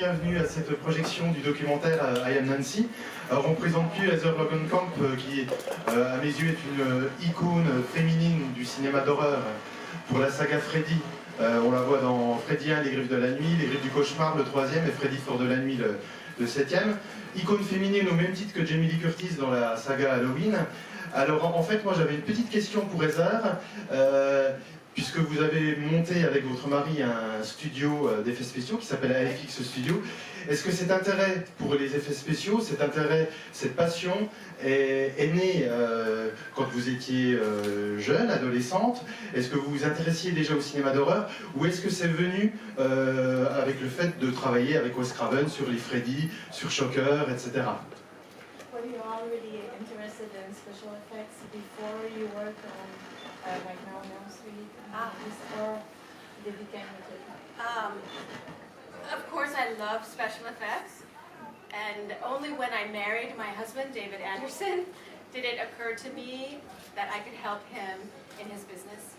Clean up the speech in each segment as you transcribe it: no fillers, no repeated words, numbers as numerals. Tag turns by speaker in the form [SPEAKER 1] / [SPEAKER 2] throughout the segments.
[SPEAKER 1] bienvenue à cette projection du documentaire I Am Nancy. Alors on ne présente plus Heather Langenkamp qui, à mes yeux, est une icône féminine du cinéma d'horreur pour la saga Freddy. On la voit dans Freddy 1, Les Griffes de la Nuit, Les Griffes du Cauchemar, le 3e, et Freddy sort de la nuit, le 7e. Icône féminine au même titre que Jamie Lee Curtis dans la saga Halloween. Alors en fait, moi j'avais une petite question pour Heather. Puisque vous avez monté avec votre mari un studio d'effets spéciaux qui s'appelle AFX Studio, est-ce que cet intérêt pour les effets spéciaux, cet intérêt, cette passion est né quand vous étiez jeune, adolescente? Est-ce que vous vous intéressiez déjà au cinéma d'horreur? Ou est-ce que c'est venu avec le fait de travailler avec Wes Craven sur les Freddy, sur Shocker, etc.
[SPEAKER 2] Were you already interested in special effects before you worked on right now on Elm Street? Or they became with it?
[SPEAKER 3] Of course, I love special effects, and only when I married my husband, David Anderson, did it occur to me that I could help him in his business.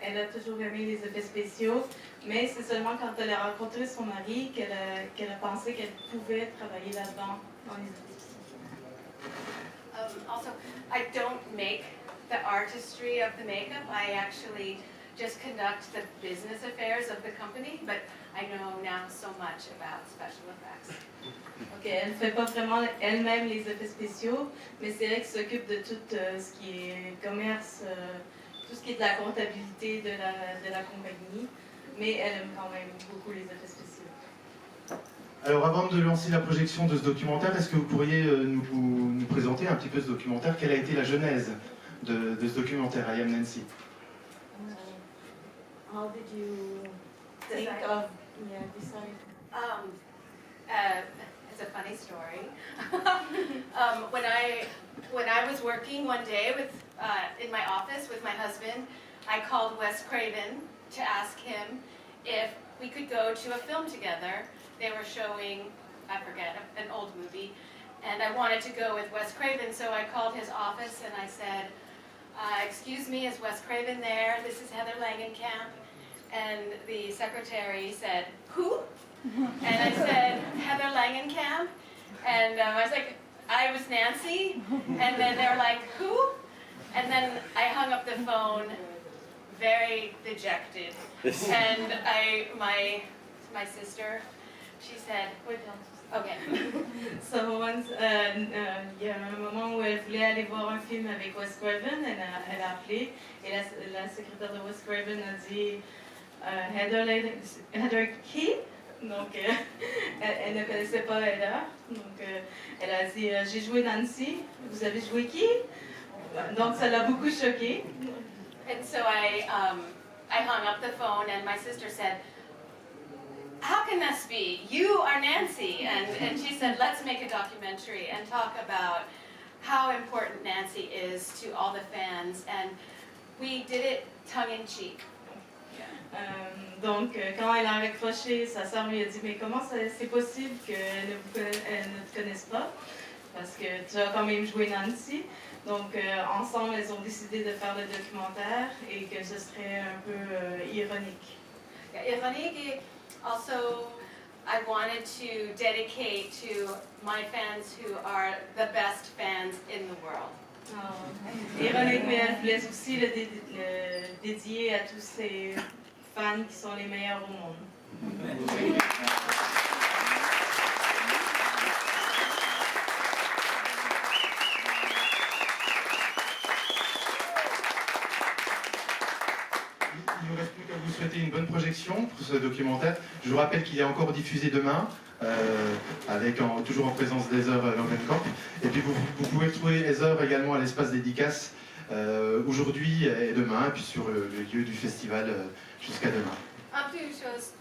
[SPEAKER 2] Elle a toujours aimé les effets spéciaux, mais c'est seulement quand elle a rencontré son mari qu'elle a pensé qu'elle pouvait travailler là-dedans, dans les effets spéciaux.
[SPEAKER 3] Also, I don't make the artistry of the makeup. I actually just conduct the business affairs of the company, but I know now so much about special effects.
[SPEAKER 2] Ok, elle ne fait pas vraiment elle-même les effets spéciaux, mais c'est elle qui s'occupe de tout ce qui est commerce, tout ce qui est de la comptabilité de la compagnie, mais elle aime quand même beaucoup les effets spéciaux.
[SPEAKER 1] Alors avant de lancer la projection de ce documentaire, est-ce que vous pourriez nous présenter un petit peu ce documentaire? Quelle a été la genèse de ce documentaire, I Am Nancy?
[SPEAKER 2] How did you think
[SPEAKER 3] Decide.
[SPEAKER 2] of decide?
[SPEAKER 3] It's a funny story. When I was working one day in my office with my husband, I called Wes Craven to ask him if we could go to a film together. They were showing, I forget, an old movie, and I wanted to go with Wes Craven, so I called his office and I said, excuse me, is Wes Craven there? This is Heather Langenkamp. And the secretary said, who? And I said, Heather Langenkamp. And I was like, I was Nancy. And then they were like, who? And then I hung up the phone, very dejected. And my sister, she said, okay.
[SPEAKER 2] So once, il y a un moment où elle voulait aller voir un film avec Wes Craven, elle a appelé et la secrétaire de Wes Craven a dit Heather qui? Donc elle ne connaissait pas Heather, donc elle a dit j'ai joué Nancy, vous avez joué qui? Donc ça l'a beaucoup choquée.
[SPEAKER 3] And so I hung up the phone and my sister said, how can this be? You are Nancy. And she said, let's make a documentary and talk about how important Nancy is to all the fans. And we did it tongue-in-cheek.
[SPEAKER 2] Donc, quand elle a raccroché, sa sœur lui a dit « Mais comment c'est possible qu'elle ne te connaisse pas? Parce que tu as quand même joué Nancy. » Donc, ensemble, elles ont décidé de faire le documentaire et que ce serait un peu ironique.
[SPEAKER 3] Yeah, ironique. Also, I wanted to dedicate to my fans who are the best fans in the world.
[SPEAKER 2] Ironique, mais elle voulait aussi le dédier à tous ces fans qui sont les meilleurs au monde.
[SPEAKER 1] Il ne reste plus qu'à vous souhaiter une bonne projection pour ce documentaire. Je vous rappelle qu'il est encore diffusé demain, toujours en présence d'Heather Langenkamp. Et puis vous pouvez retrouver Heather également à l'espace dédicace aujourd'hui et demain, et puis sur le lieu du festival jusqu'à demain.
[SPEAKER 3] Two shows.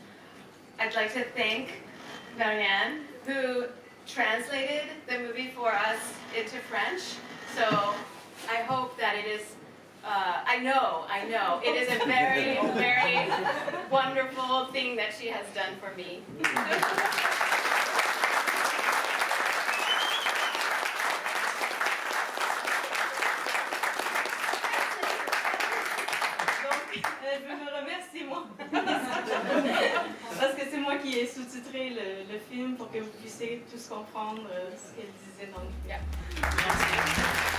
[SPEAKER 3] I'd like to thank Marianne, who translated the movie for us into French. So I hope that it is, I know, it is a very, very wonderful thing that she has done for me.
[SPEAKER 2] Elle veut me remercier, moi. Parce que c'est moi qui ai sous-titré le film pour que vous puissiez tous comprendre ce qu'elle disait dans le film.
[SPEAKER 3] Yeah. Merci.